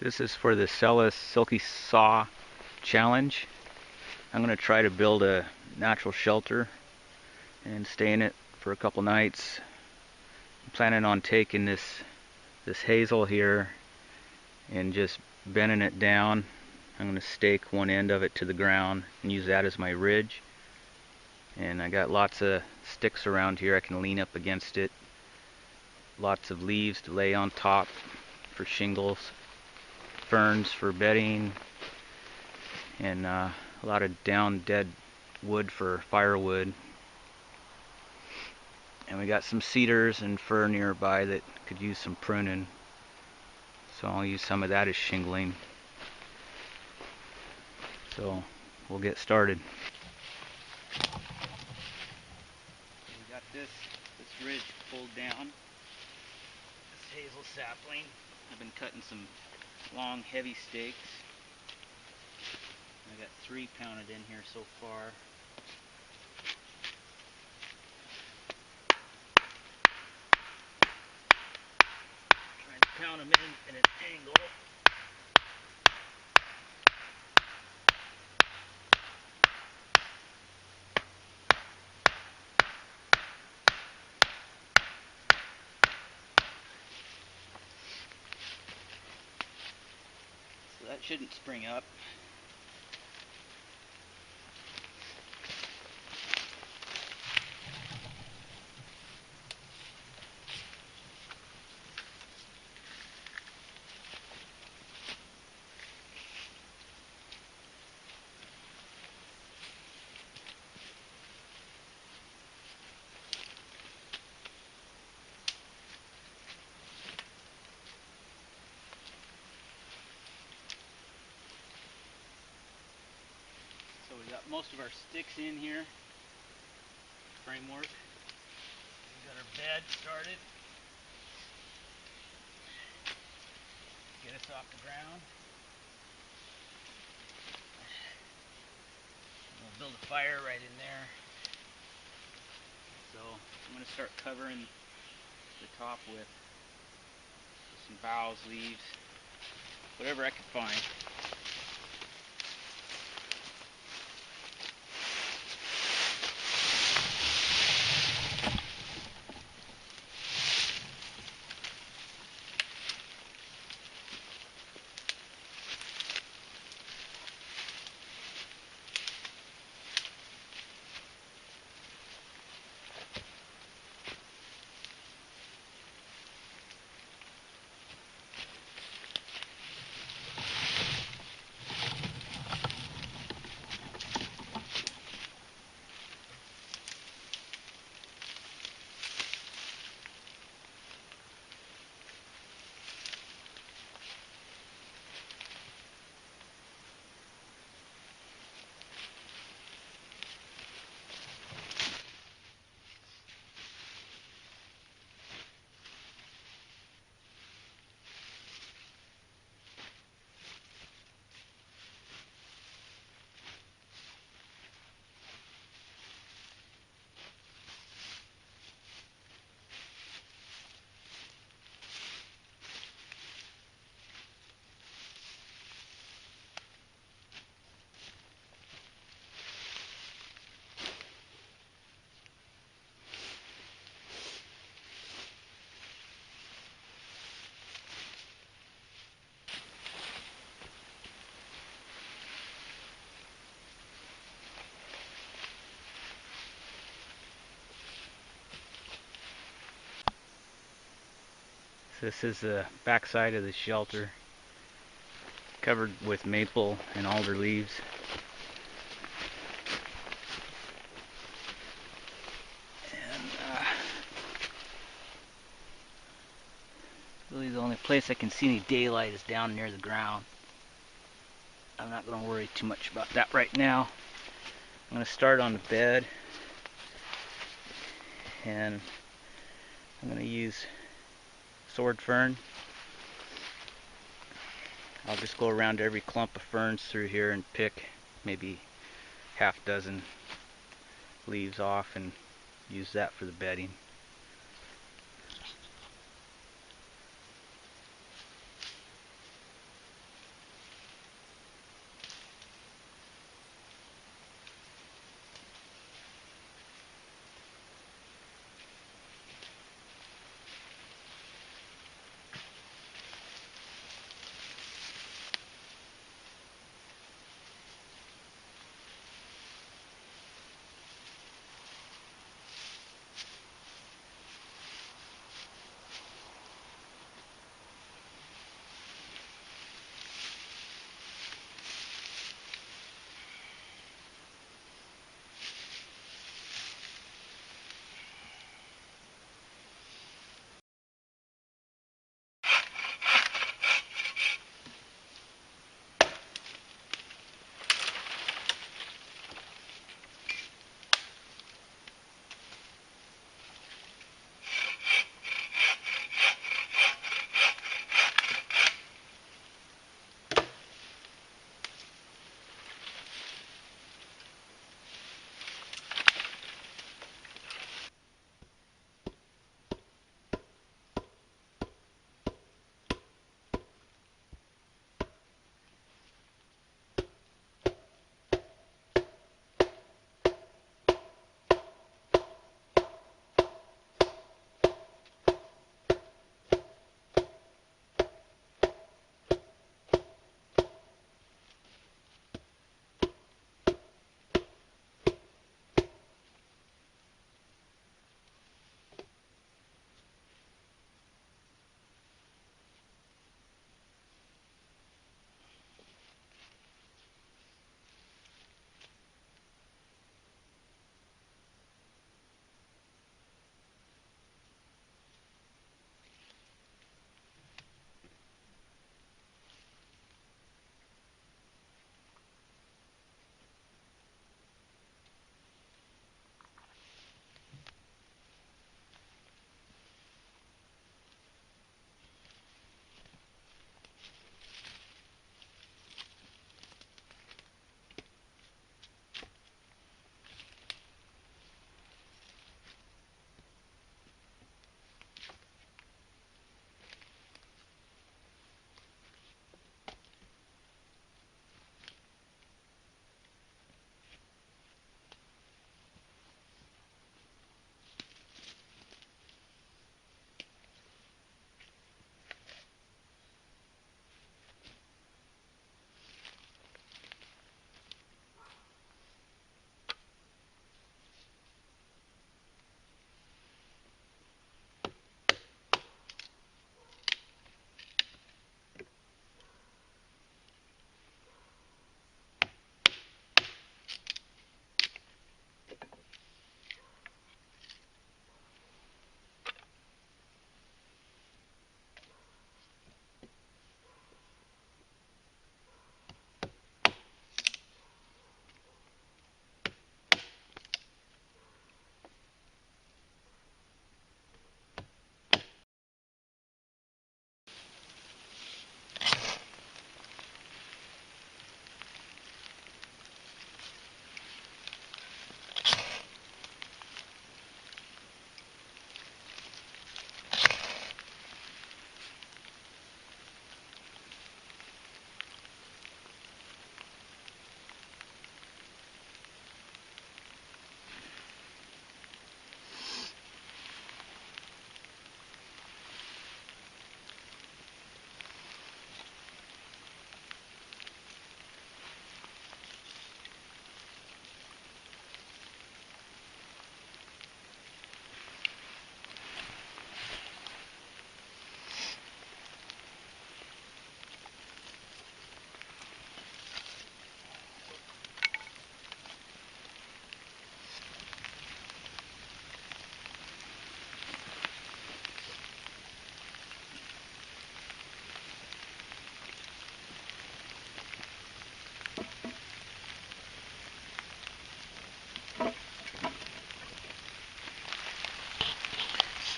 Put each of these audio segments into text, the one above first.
This is for the Cellis Silky Saw challenge. I'm going to try to build a natural shelter and stay in it for a couple nights. I'm planning on taking this hazel here and just bending it down. I'm going to stake one end of it to the ground and use that as my ridge. And I got lots of sticks around here I can lean up against it. Lots of leaves to lay on top for shingles. Ferns for bedding, and a lot of down dead wood for firewood. And we got some cedars and fir nearby that could use some pruning, so I'll use some of that as shingling. So we'll get started. We got this ridge pulled down, this hazel sapling. I've been cutting some long heavy stakes. I got 3 pounded in here so far. Trying to pound them in an angle. So that shouldn't spring up. So we got most of our sticks in here, framework. We got our bed started. Get us off the ground. We'll build a fire right in there. So I'm going to start covering the top with some boughs, leaves, whatever I can find. This is the back side of the shelter, covered with maple and alder leaves. And really the only place I can see any daylight is down near the ground. I'm not going to worry too much about that right now. I'm going to start on the bed, and I'm going to use sword fern. I'll just go around every clump of ferns through here and pick maybe half dozen leaves off and use that for the bedding.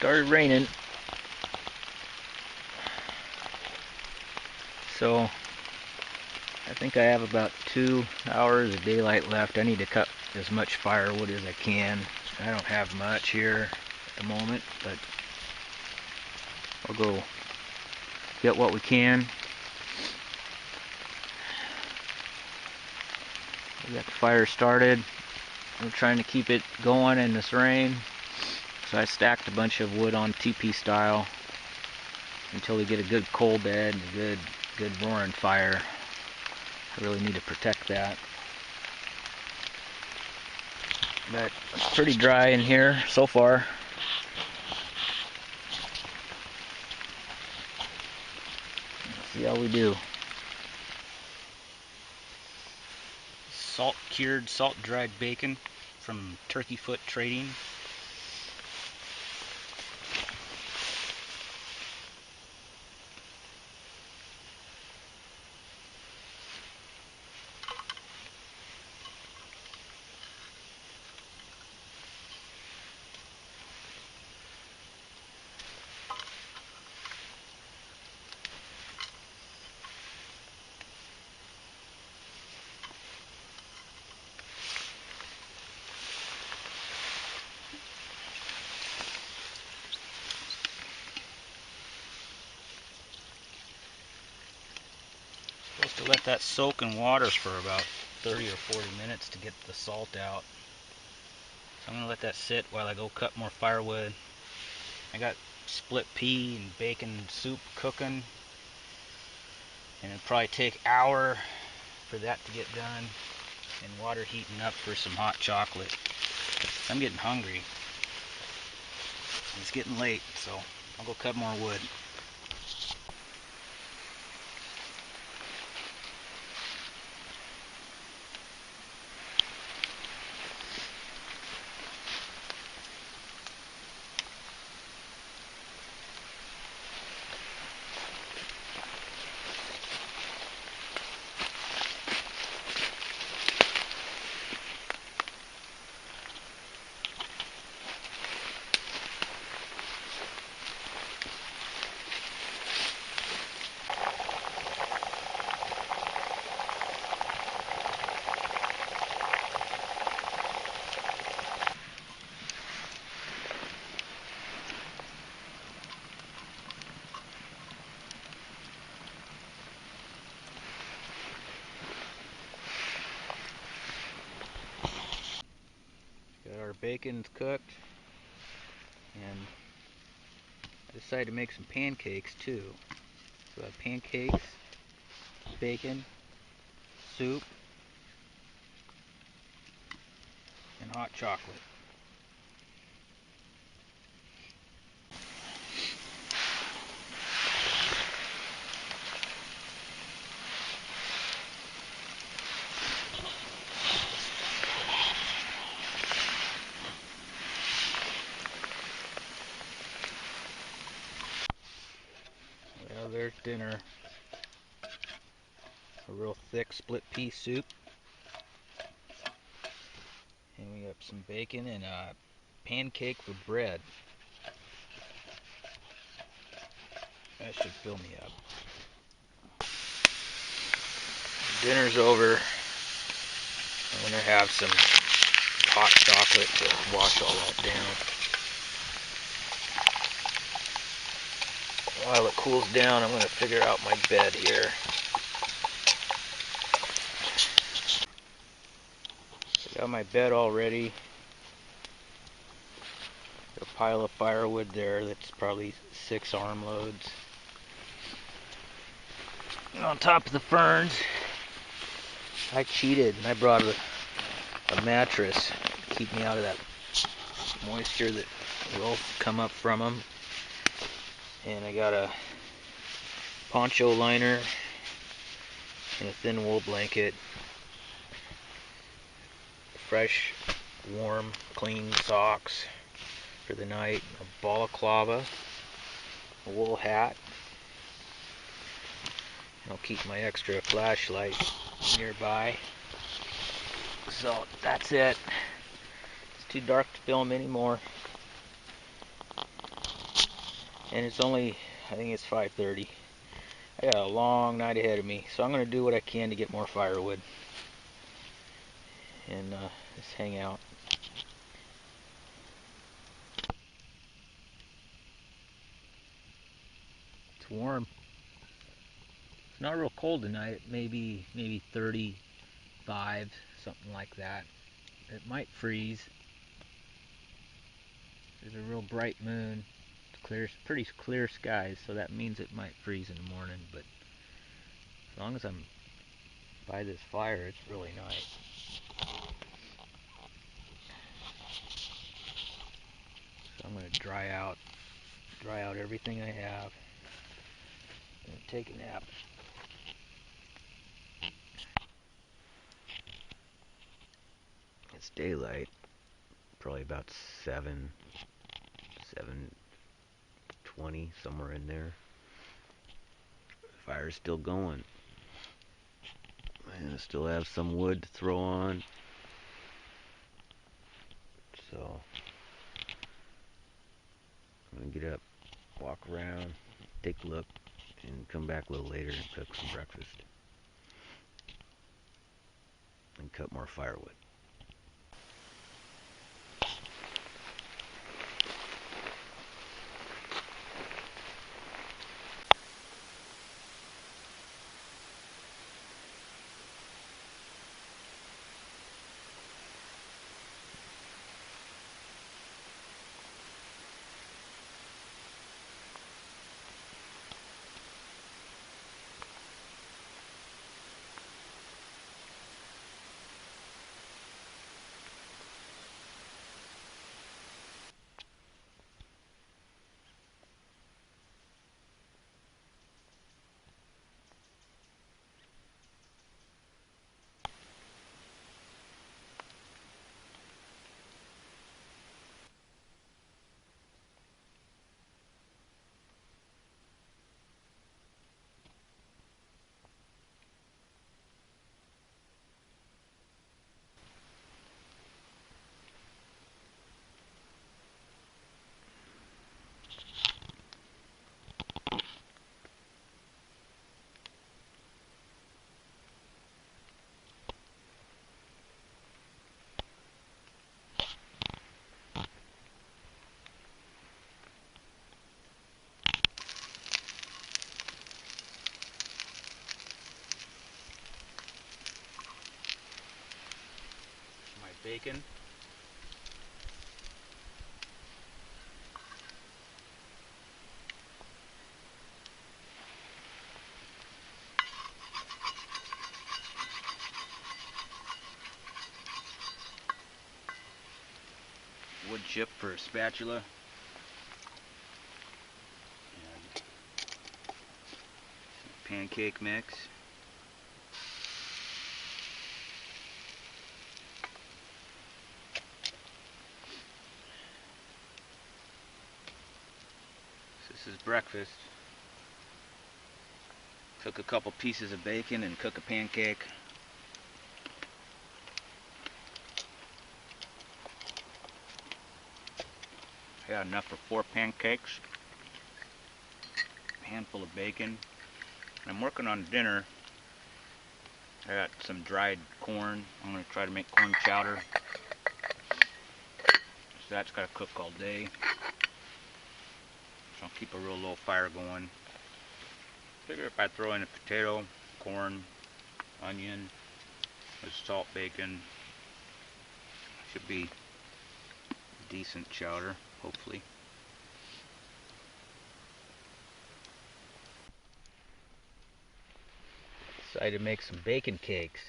started raining. So I think I have about 2 hours of daylight left. I need to cut as much firewood as I can. I don't have much here at the moment, but I'll go get what we can. We got the fire started. I'm trying to keep it going in this rain. So I stacked a bunch of wood on teepee style until we get a good coal bed, a good roaring fire. I really need to protect that. But it's pretty dry in here so far. Let's see how we do. Salt cured, salt dried bacon from Turkey Foot Trading. Supposed to let that soak in water for about 30 or 40 minutes to get the salt out. So I'm going to let that sit while I go cut more firewood. I got split pea and bacon soup cooking, and it'll probably take an hour for that to get done, and water heating up for some hot chocolate. I'm getting hungry. It's getting late, so I'll go cut more wood. Got our bacon's cooked, and I decided to make some pancakes too. So I have pancakes, bacon, soup, and hot chocolate. Well, there's dinner. A real thick split pea soup. And we got some bacon and a pancake with bread. That should fill me up. Dinner's over. I'm gonna have some hot chocolate to wash all that down. While it cools down, I'm gonna figure out my bed here. I got my bed all ready. Got a pile of firewood there that's probably 6 armloads. And on top of the ferns, I cheated and I brought a mattress to keep me out of that moisture that will come up from them. And I got a poncho liner and a thin wool blanket, fresh, warm, clean socks for the night, a balaclava, a wool hat. I'll keep my extra flashlight nearby. So that's it. It's too dark to film anymore. and it's only, I think it's 5:30. I got a long night ahead of me, so I'm going to do what I can to get more firewood and just hang out. It's warm. It's not real cold tonight. Maybe 35, something like that. It might freeze. There's a real bright moon. It's clear, pretty clear skies, so that means it might freeze in the morning. But as long as I'm by this fire, it's really nice. So I'm going to dry out everything I have and take a nap. It's daylight, probably about 7:20, somewhere in there. The fire's still going. And I still have some wood to throw on. So I'm gonna get up, walk around, take a look, and come back a little later and cook some breakfast. And cut more firewood. My bacon. Wood chip for a spatula. And pancake mix. This is breakfast. Cook a couple pieces of bacon and cook a pancake. I got enough for 4 pancakes. A handful of bacon. I'm working on dinner. I got some dried corn. I'm going to try to make corn chowder. So that's got to cook all day. So I'll keep a real low fire going. Figure if I throw in a potato, corn, onion, with salt, bacon, should be decent chowder, hopefully. Decided to make some bacon cakes.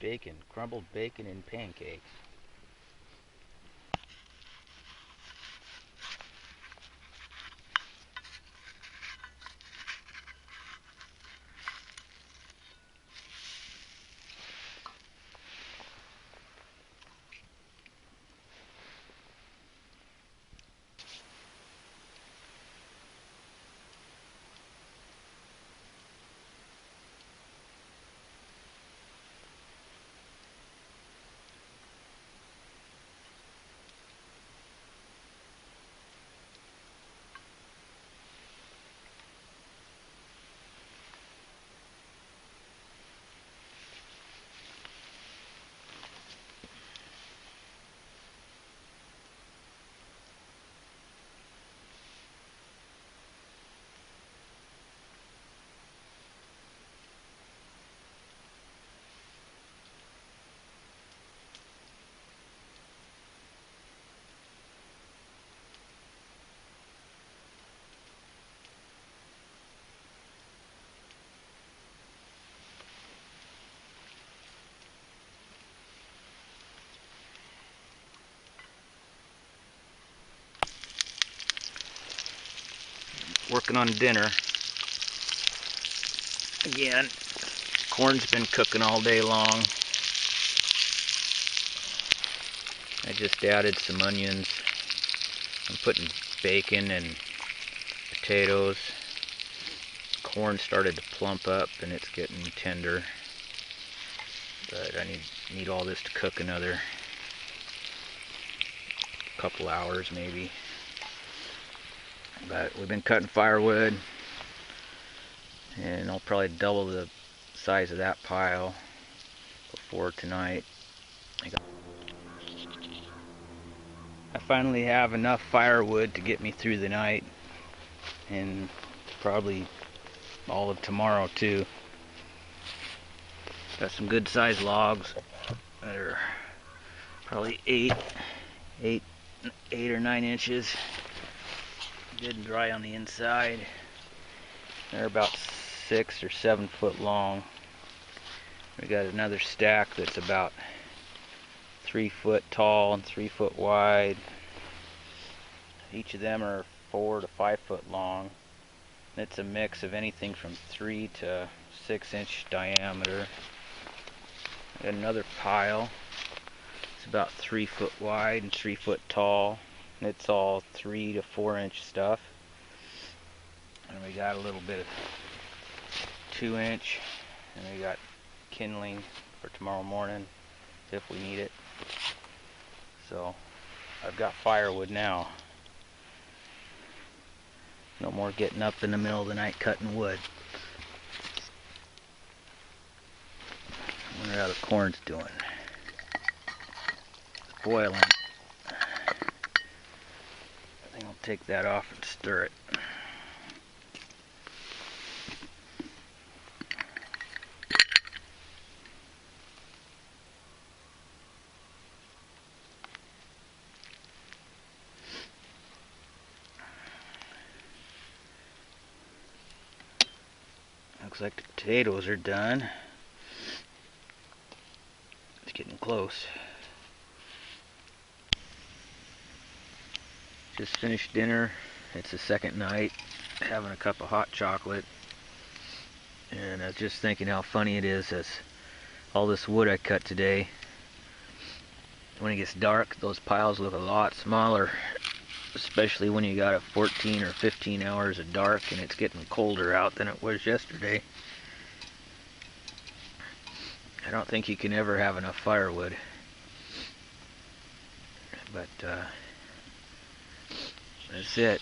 Bacon, crumbled bacon and pancakes. working on dinner. Again, corn's been cooking all day long. I just added some onions. I'm putting bacon and potatoes. Corn started to plump up and it's getting tender. But I need all this to cook another couple hours maybe. But we've been cutting firewood, and I'll probably double the size of that pile before tonight. I finally have enough firewood to get me through the night, and probably all of tomorrow too. Got some good sized logs that are probably 8 or 9 inches. Good and dry on the inside. They're about 6 or 7 foot long. We got another stack that's about 3 foot tall and 3 foot wide. Each of them are 4 to 5 foot long. It's a mix of anything from 3 to 6 inch diameter. Got another pile. It's about 3 foot wide and 3 foot tall. It's all 3 to 4 inch stuff. And we got a little bit of 2 inch. And we got kindling for tomorrow morning if we need it. So I've got firewood now. No more getting up in the middle of the night cutting wood. I wonder how the corn's doing. It's boiling. I think I'll take that off and stir it. Looks like the potatoes are done. It's getting close. Just finished dinner. It's the second night, having a cup of hot chocolate. And I was just thinking how funny it is as all this wood I cut today, when it gets dark, those piles look a lot smaller, especially when you got a 14 or 15 hours of dark and it's getting colder out than it was yesterday. I don't think you can ever have enough firewood, but that's it.